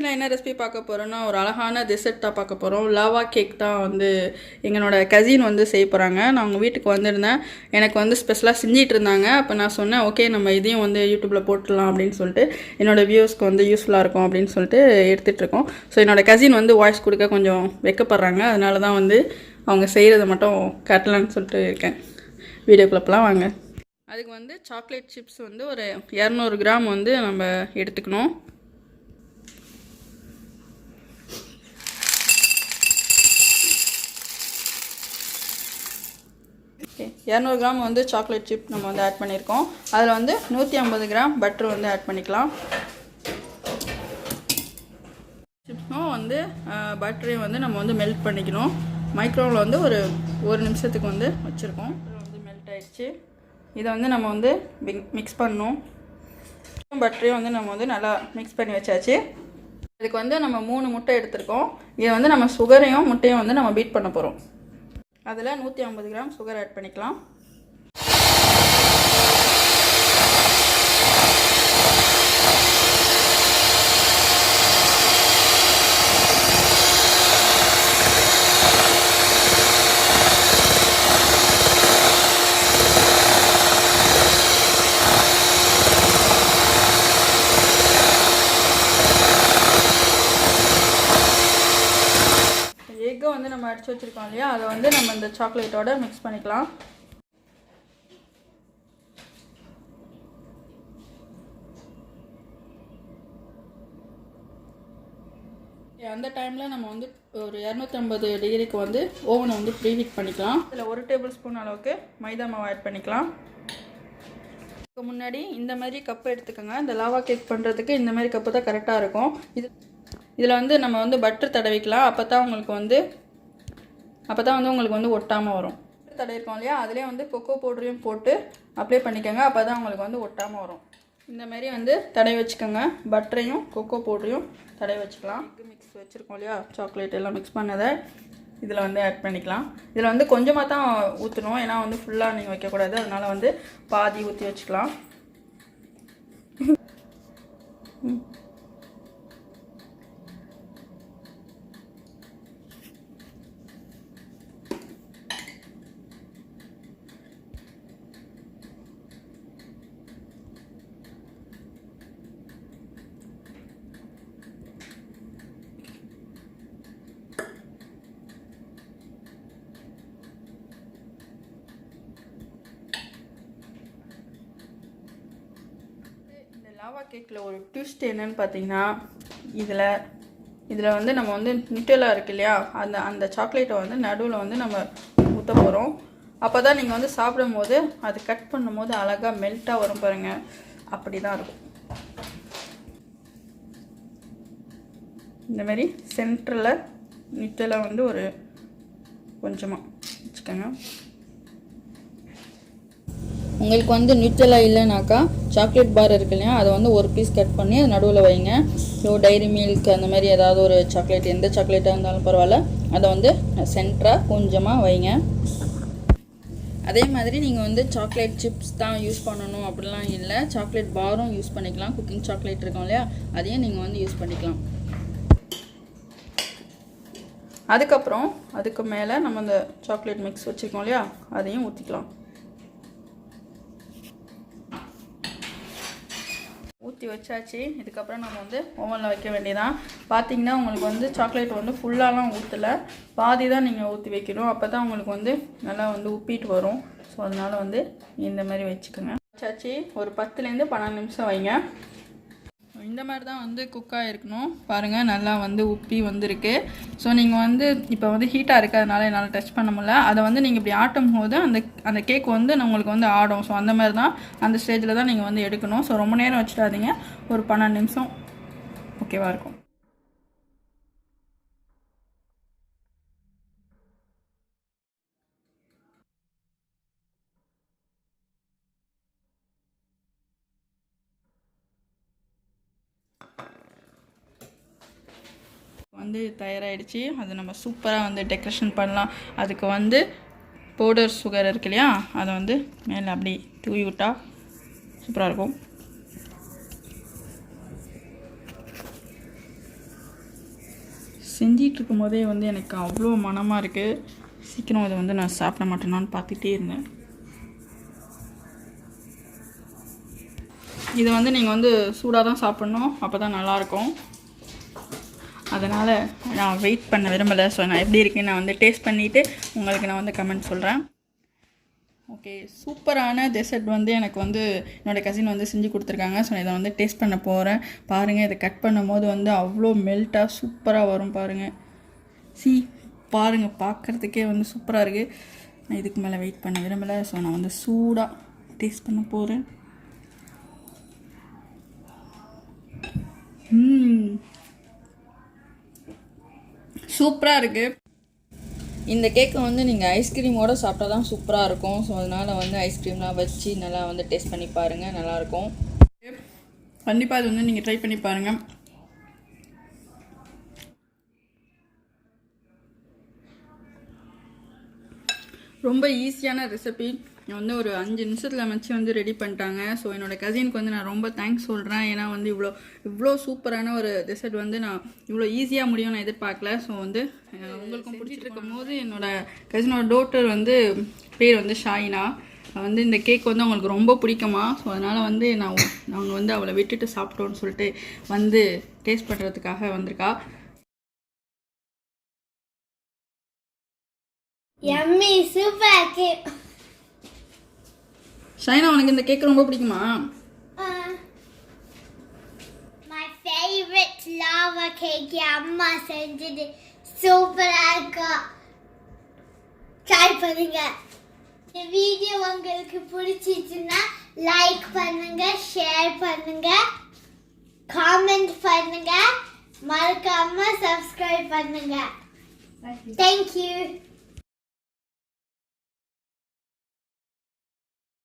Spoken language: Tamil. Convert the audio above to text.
வீடியோவில் என்ன ரெசிபி பார்க்க போகிறோன்னா ஒரு அழகான டெசர்ட் தான் பார்க்க போகிறோம். லாவா கேக் தான் வந்து எங்களோட கசின் வந்து செய்ய போகிறாங்க. நான் அவங்க வீட்டுக்கு வந்திருந்தேன். எனக்கு வந்து ஸ்பெஷலாக செஞ்சிட்டு இருந்தாங்க. அப்போ நான் சொன்னேன் ஓகே நம்ம இதையும் வந்து யூடியூப்பில் போட்டுடலாம் அப்படின்னு சொல்லிட்டு, என்னோடய வியூஸ்க்கு வந்து யூஸ்ஃபுல்லாக இருக்கும் அப்படின்னு சொல்லிட்டு எடுத்துகிட்ருக்கோம். ஸோ என்னோடய கசின் வந்து வாய்ஸ் கொடுக்க கொஞ்சம் வெக்கப்படுறாங்க. அதனால தான் வந்து அவங்க செய்கிறத மட்டும் கட்டலான்னு சொல்லிட்டு இருக்கேன். வீடியோக்குள்ளப்பெல்லாம் வாங்க. அதுக்கு வந்து சாக்லேட் சிப்ஸ் வந்து ஒரு 200 கிராம் வந்து நம்ம எடுத்துக்கணும். ஓகே, 200 கிராம் வந்து சாக்லேட் சிப் நம்ம வந்து ஆட் பண்ணியிருக்கோம். அதில் வந்து 150 கிராம் பட்டர் வந்து ஆட் பண்ணிக்கலாம். சிப்ஸும் வந்து பட்டரையும் வந்து நம்ம வந்து மெல்ட் பண்ணிக்கணும். மைக்ரோவில் வந்து ஒரு நிமிஷத்துக்கு வந்து வச்சுருக்கோம். வந்து மெல்ட் ஆகிடுச்சு. இதை வந்து நம்ம வந்து மிக்ஸ் பண்ணணும். பட்டரையும் வந்து நம்ம வந்து நல்லா மிக்ஸ் பண்ணி வச்சாச்சு. இதுக்கு வந்து நம்ம 3 முட்டை எடுத்துருக்கோம். இதை வந்து நம்ம சுகரையும் முட்டையும் வந்து நம்ம பீட் பண்ண போகிறோம். அதில் 150 கிராம் சுகர் ஆட் பண்ணிக்கலாம். எக்கை வந்து நம்ம அடித்து வச்சுருக்கோம் இல்லையா, அதை வந்து நம்ம இந்த சாக்லேட்டோட மிக்ஸ் பண்ணிக்கலாம். அந்த டைமில் நம்ம வந்து ஒரு 250 டிகிரிக்கு வந்து ஓவனை வந்து ப்ரீஹீட் பண்ணிக்கலாம். இதில் 1 டேபிள் ஸ்பூன் அளவுக்கு மைதா மாவு ஆட் பண்ணிக்கலாம். இதுக்கு முன்னாடி இந்த மாதிரி கப்பு எடுத்துக்கோங்க. இந்த லாவா கேக் பண்ணுறதுக்கு இந்த மாதிரி கப்பு தான் கரெக்டாக இருக்கும். இதில் வந்து நம்ம வந்து பட்டர் தடவிக்கலாம். அப்போ தான் உங்களுக்கு வந்து ஒட்டாமல் வரும். தடவிருக்கோம் இல்லையா, அதிலே வந்து கொக்கோ பவுடரையும் போட்டு அப்ளை பண்ணிக்கோங்க. அப்போ தான் உங்களுக்கு வந்து ஒட்டாமல் வரும். இந்த மாதிரி வந்து தடவி வச்சுக்கோங்க. பட்டரையும் கொக்கோ பவுடரையும் தடவி வச்சுக்கலாம். மிக்ஸ் வச்சுருக்கோம் இல்லையா, சாக்லேட் எல்லாம் மிக்ஸ் பண்ணதை இதில் வந்து ஆட் பண்ணிக்கலாம். இதில் வந்து கொஞ்சமாக தான் ஊற்றணும், ஏன்னா வந்து ஃபுல்லாக நீங்கள் வைக்கக்கூடாது. அதனால் வந்து பாதி ஊற்றி வச்சுக்கலாம். லாவா கேக்கில் ஒரு ட்விஸ்ட் என்னன்னு பார்த்தீங்கன்னா, இதில் வந்து நம்ம வந்து நியூட்டெல்லா இருக்கு இல்லையா, அந்த சாக்லேட்டை வந்து நடுவில் வந்து நம்ம ஊற்ற போகிறோம். அப்போ தான் நீங்கள் வந்து சாப்பிடும் போது அது கட் பண்ணும் போது அழகாக மெல்ட்டாக வரும் பாருங்கள். அப்படி தான் இருக்கும். இந்தமாரி சென்டரில் நியூட்டெல்லா வந்து ஒரு கொஞ்சமாக வச்சுக்கோங்க. உங்களுக்கு வந்து நியூட்டெல்லா இல்லைனாக்கா சாக்லேட் பார் இருக்கு இல்லையா, அதை வந்து ஒரு பீஸ் கட் பண்ணி அது நடுவில் வைங்க. ஸோ டைரி மில்க் அந்த மாதிரி ஏதாவது ஒரு சாக்லேட், எந்த சாக்லேட்டாக இருந்தாலும் பரவாயில்ல, அதை வந்து சென்டராக கொஞ்சமாக வைங்க. அதே மாதிரி நீங்கள் வந்து சாக்லேட் சிப்ஸ் தான் யூஸ் பண்ணணும் அப்படிலாம் இல்லை, சாக்லேட் பாரும் யூஸ் பண்ணிக்கலாம். குக்கிங் சாக்லேட் இருக்கும் இல்லையா, அதையும் நீங்கள் வந்து யூஸ் பண்ணிக்கலாம். அதுக்கப்புறம் அதுக்கு மேலே நம்ம இந்த சாக்லேட் மிக்ஸ் வச்சுருக்கோம் இல்லையா, அதையும் ஊற்றிக்கலாம். ஊற்றி வச்சாச்சு. இதுக்கப்புறம் நம்ம வந்து ஓவனில் வைக்க வேண்டியதான். பார்த்தீங்கன்னா உங்களுக்கு வந்து சாக்லேட் வந்து ஃபுல்லாலாம் ஊற்றலை, பாதி தான் நீங்கள் ஊற்றி வைக்கணும். அப்போ தான் உங்களுக்கு வந்து நல்லா வந்து உப்பிட்டு வரும். ஸோ அதனால் வந்து இந்த மாதிரி வச்சுக்கோங்க. வச்சாச்சு. ஒரு 10லேருந்து 12 நிமிஷம் வைங்க. இந்த மாதிரி தான் வந்து குக்காக இருக்கணும். பாருங்கள், நல்லா வந்து உப்பி வந்திருக்கு. ஸோ நீங்கள் வந்து இப்போ வந்து ஹீட்டாக இருக்குது, அதனால் என்னால் டச் பண்ண முடியல. அதை வந்து நீங்கள் இப்படி ஆட்டும் போது அந்த கேக் வந்து உங்களுக்கு வந்து ஆடும். ஸோ அந்த மாதிரி தான், அந்த ஸ்டேஜில் தான் நீங்கள் வந்து எடுக்கணும். ஸோ ரொம்ப நேரம் வச்சுட்டாதீங்க, ஒரு 12 நிமிஷம் ஓகேவாக இருக்கும். வந்து தயாராகிடுச்சு. அது நம்ம சூப்பராக வந்து டெக்கரேஷன் பண்ணலாம். அதுக்கு வந்து பவுடர் சுகர் இருக்கு இல்லையா, அதை வந்து மேலே அப்படி தூவி விட்டால் சூப்பராக இருக்கும். செஞ்சிட்டு இருக்கும்போதே வந்து எனக்கு அவ்வளோ மனமாக இருக்குது. சீக்கிரம் அதை வந்து நான் சாப்பிட மாட்டேனான்னு பார்த்துட்டே இருந்தேன். இதை வந்து நீங்கள் வந்து சூடாக தான் சாப்பிட்ணும், அப்போ தான் நல்லாயிருக்கும். அதனால் நான் வெயிட் பண்ண விரும்பலை. ஸோ நான் எப்படி இருக்குன்னு நான் வந்து டேஸ்ட் பண்ணிவிட்டு உங்களுக்கு நான் வந்து கமெண்ட் சொல்கிறேன். ஓகே, சூப்பரான டெசர்ட் வந்து எனக்கு வந்து என்னோடய கசின் வந்து செஞ்சு கொடுத்துருக்காங்க. ஸோ இதை வந்து டேஸ்ட் பண்ண போகிறேன். பாருங்கள், இதை கட் பண்ணும் போது வந்து அவ்வளோ மெல்ட்டாக சூப்பராக வரும். பாருங்கள், பாருங்கள், பார்க்குறதுக்கே வந்து சூப்பராக இருக்குது. நான் இதுக்கு மேலே வெயிட் பண்ண விரும்பலை. ஸோ நான் வந்து சூடாக டேஸ்ட் பண்ண போகிறேன். சூப்பராக இருக்குது. இந்த கேக்கை வந்து நீங்கள் ஐஸ்கிரீமோடு சாப்பிட்டா தான் சூப்பராக இருக்கும். ஸோ அதனால் வந்து ஐஸ்கிரீம்லாம் வச்சு நல்லா வந்து டேஸ்ட் பண்ணி பாருங்கள், நல்லாயிருக்கும். கண்டிப்பாக இது வந்து நீங்கள் ட்ரை பண்ணி பாருங்கள். ரொம்ப ஈஸியான ரெசிபி வந்து ஒரு 5 நிமிஷத்தில் அமைச்சு வந்து ரெடி பண்ணிட்டாங்க. ஸோ என்னோடய கசினுக்கு வந்து நான் ரொம்ப தேங்க்ஸ் சொல்கிறேன். ஏன்னா வந்து இவ்வளோ சூப்பரான ஒரு டெசர்ட் வந்து நான் இவ்வளோ ஈஸியாக முடியும் நான் எதிர்பார்க்கல. ஸோ வந்து உங்களுக்கும் பிடிச்சிட்டு இருக்கும் போது என்னோடய கசினோட டாட்டர் வந்து பேர் வந்து ஷாயினா வந்து இந்த கேக் வந்து அவங்களுக்கு ரொம்ப பிடிக்குமா. ஸோ அதனால் வந்து நாங்கள் வந்து அவளை விட்டுட்டு சாப்பிட்டோன்னு சொல்லிட்டு வந்து டேஸ்ட் பண்ணுறதுக்காக வந்திருக்கா. Yummy, super cake. ஷைனா, உனக்கு இந்த கேக் ரொம்ப பிடிக்குமா? My favorite lava cake அம்மா செஞ்சது சூப்பரா இருக்கு. ட்ரை பண்ணுங்க. இந்த வீடியோ உங்களுக்கு பிடிச்சிருந்தா லைக் பண்ணுங்க, ஷேர் பண்ணுங்க, காமெண்ட் பண்ணுங்க, மறக்காம சப்ஸ்கிரைப் பண்ணுங்க. Thank you.